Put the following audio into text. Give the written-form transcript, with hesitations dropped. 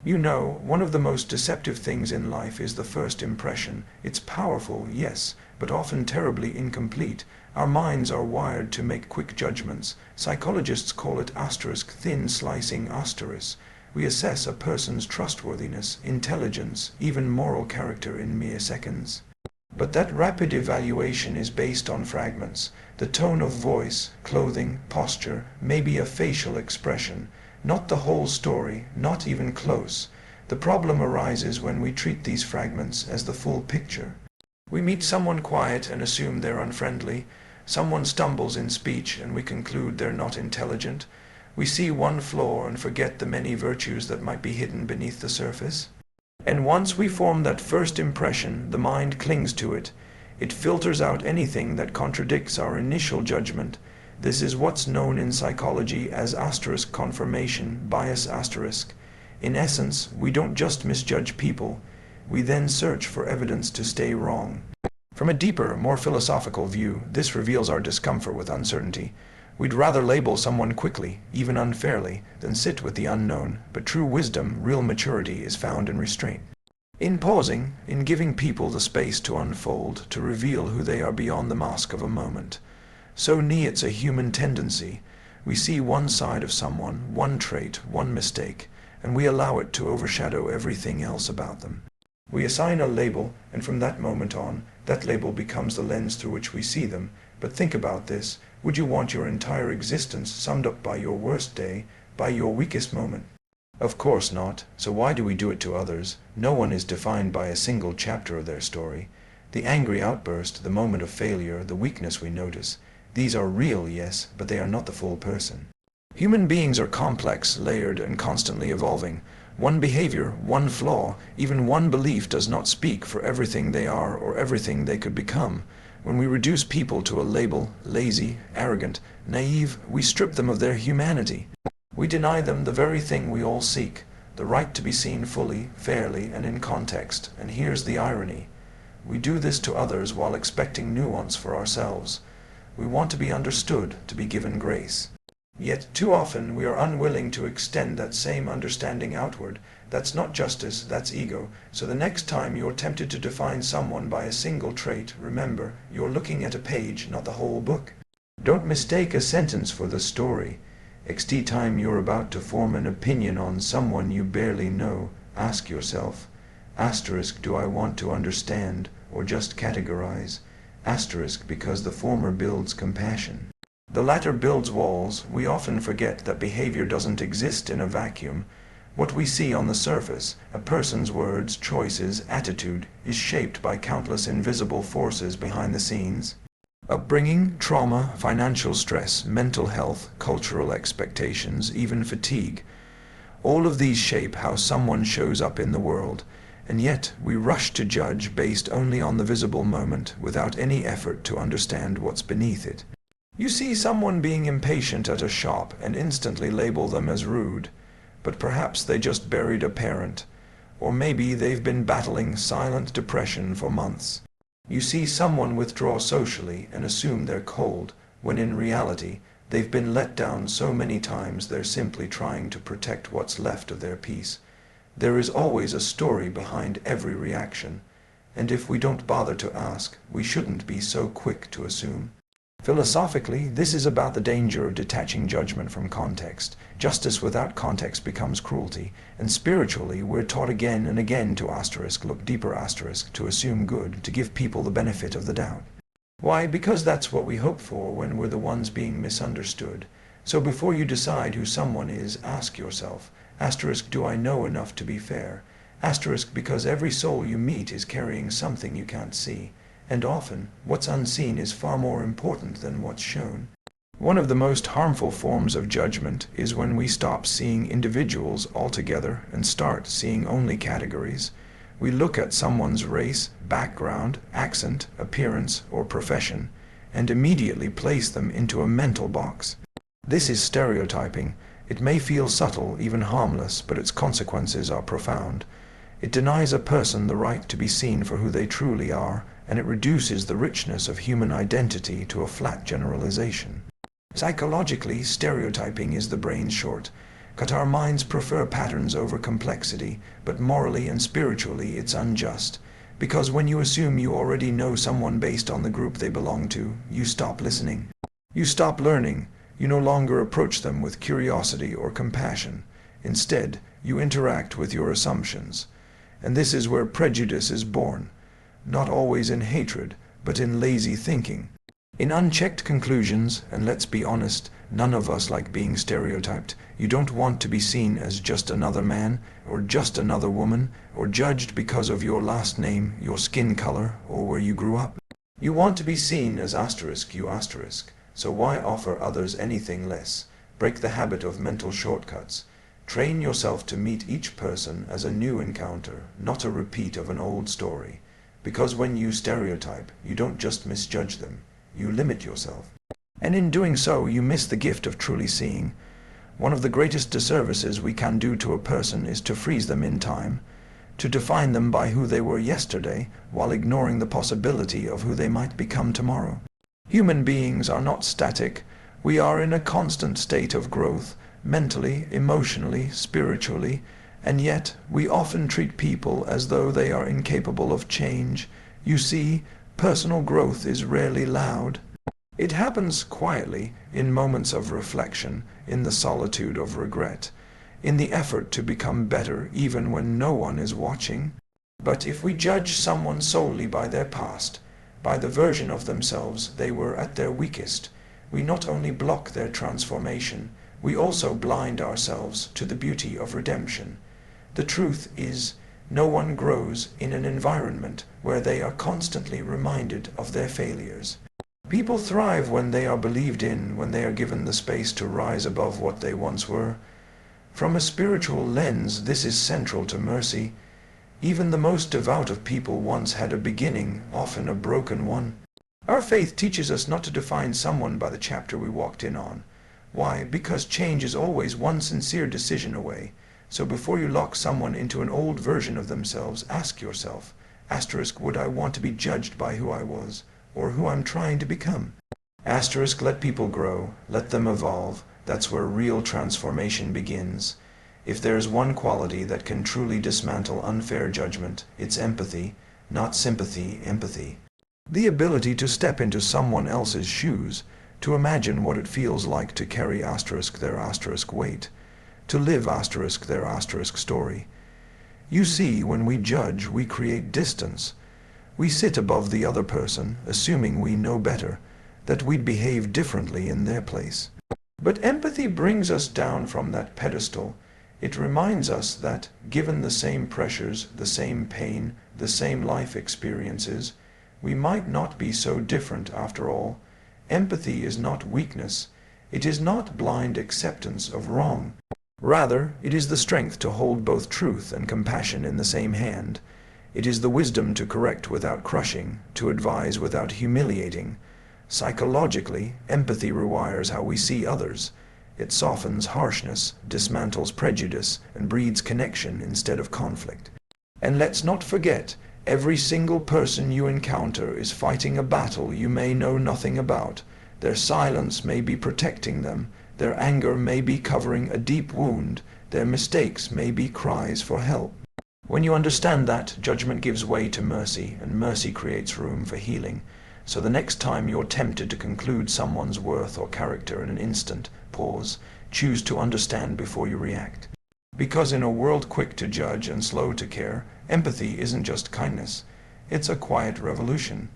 You know, one of the most deceptive things in life is the first impression. It's powerful, yes, but often terribly incomplete. Our minds are wired to make quick judgments. Psychologists call it thin slicing asterisk. We assess a person's trustworthiness, intelligence, even moral character in mere seconds. But that rapid evaluation is based on fragments. The tone of voice, clothing, posture, maybe a facial expression. Not the whole story, not even close. The problem arises when we treat these fragments as the full picture. We meet someone quiet and assume they're unfriendly. Someone stumbles in speech and we conclude they're not intelligent. We see one flaw and forget the many virtues that might be hidden beneath the surface. And once we form that first impression, the mind clings to it. It filters out anything that contradicts our initial judgment. This is what's known in psychology as confirmation bias . In essence, we don't just misjudge people, we then search for evidence to stay wrong. From a deeper, more philosophical view, this reveals our discomfort with uncertainty. We'd rather label someone quickly, even unfairly, than sit with the unknown, but true wisdom, real maturity, is found in restraint. In pausing, in giving people the space to unfold, to reveal who they are beyond the mask of a moment. So it's a human tendency. We see one side of someone, one trait, one mistake, and we allow it to overshadow everything else about them. We assign a label, and from that moment on, that label becomes the lens through which we see them. But think about this. Would you want your entire existence summed up by your worst day, by your weakest moment? Of course not. So why do we do it to others? No one is defined by a single chapter of their story. The angry outburst, the moment of failure, the weakness we notice, these are real, yes, but they are not the full person. Human beings are complex, layered, and constantly evolving. One behavior, one flaw, even one belief does not speak for everything they are or everything they could become. When we reduce people to a label, lazy, arrogant, naive, we strip them of their humanity. We deny them the very thing we all seek, the right to be seen fully, fairly, and in context. And here's the irony. We do this to others while expecting nuance for ourselves. We want to be understood, to be given grace. Yet too often we are unwilling to extend that same understanding outward. That's not justice, that's ego. So the next time you're tempted to define someone by a single trait, remember, you're looking at a page, not the whole book. Don't mistake a sentence for the story. Next time you're about to form an opinion on someone you barely know, ask yourself, do I want to understand or just categorize? Because the former builds compassion. The latter builds walls. We often forget that behavior doesn't exist in a vacuum. What we see on the surface, a person's words, choices, attitude, is shaped by countless invisible forces behind the scenes. Upbringing, trauma, financial stress, mental health, cultural expectations, even fatigue. All of these shape how someone shows up in the world, and yet we rush to judge based only on the visible moment without any effort to understand what's beneath it. You see someone being impatient at a shop and instantly label them as rude, but perhaps they just buried a parent, or maybe they've been battling silent depression for months. You see someone withdraw socially and assume they're cold, when in reality they've been let down so many times they're simply trying to protect what's left of their peace. There is always a story behind every reaction, and if we don't bother to ask, we shouldn't be so quick to assume. Philosophically, this is about the danger of detaching judgment from context. Justice without context becomes cruelty, and spiritually we're taught again and again to look deeper, to assume good, to give people the benefit of the doubt. Why? Because that's what we hope for when we're the ones being misunderstood. So before you decide who someone is, ask yourself, do I know enough to be fair? Because every soul you meet is carrying something you can't see. And often, what's unseen is far more important than what's shown. One of the most harmful forms of judgment is when we stop seeing individuals altogether and start seeing only categories. We look at someone's race, background, accent, appearance, or profession, and immediately place them into a mental box. This is stereotyping. It may feel subtle, even harmless, but its consequences are profound. It denies a person the right to be seen for who they truly are, and it reduces the richness of human identity to a flat generalization. Psychologically, stereotyping is the brain's short. But our minds prefer patterns over complexity, but morally and spiritually it's unjust. Because when you assume you already know someone based on the group they belong to, you stop listening. You stop learning. You no longer approach them with curiosity or compassion. Instead, you interact with your assumptions. And this is where prejudice is born. Not always in hatred, but in lazy thinking. In unchecked conclusions, and let's be honest, none of us like being stereotyped. You don't want to be seen as just another man, or just another woman, or judged because of your last name, your skin color, or where you grew up. You want to be seen as you asterisk. So why offer others anything less? Break the habit of mental shortcuts. Train yourself to meet each person as a new encounter, not a repeat of an old story. Because when you stereotype, you don't just misjudge them. You limit yourself. And in doing so, you miss the gift of truly seeing. One of the greatest disservices we can do to a person is to freeze them in time, to define them by who they were yesterday, while ignoring the possibility of who they might become tomorrow. Human beings are not static. We are in a constant state of growth, mentally, emotionally, spiritually, and yet we often treat people as though they are incapable of change. You see, personal growth is rarely loud. It happens quietly, in moments of reflection, in the solitude of regret, in the effort to become better even when no one is watching. But if we judge someone solely by their past, by the version of themselves they were at their weakest, we not only block their transformation, we also blind ourselves to the beauty of redemption. The truth is, no one grows in an environment where they are constantly reminded of their failures. People thrive when they are believed in, when they are given the space to rise above what they once were. From a spiritual lens, this is central to mercy. Even the most devout of people once had a beginning, often a broken one. Our faith teaches us not to define someone by the chapter we walked in on. Why? Because change is always one sincere decision away. So before you lock someone into an old version of themselves, ask yourself, would I want to be judged by who I was, or who I'm trying to become? Let people grow, let them evolve. That's where real transformation begins. If there's one quality that can truly dismantle unfair judgment, it's empathy, not sympathy, empathy. The ability to step into someone else's shoes, to imagine what it feels like to carry their weight, to live their story. You see, when we judge, we create distance. We sit above the other person, assuming we know better, that we'd behave differently in their place. But empathy brings us down from that pedestal. It reminds us that, given the same pressures, the same pain, the same life experiences, we might not be so different after all. Empathy is not weakness. It is not blind acceptance of wrong. Rather, it is the strength to hold both truth and compassion in the same hand. It is the wisdom to correct without crushing, to advise without humiliating. Psychologically, empathy rewires how we see others. It softens harshness, dismantles prejudice, and breeds connection instead of conflict. And let's not forget, every single person you encounter is fighting a battle you may know nothing about. Their silence may be protecting them. Their anger may be covering a deep wound. Their mistakes may be cries for help. When you understand that, judgment gives way to mercy, and mercy creates room for healing. So the next time you're tempted to conclude someone's worth or character in an instant, pause, choose to understand before you react. Because in a world quick to judge and slow to care, empathy isn't just kindness. It's a quiet revolution.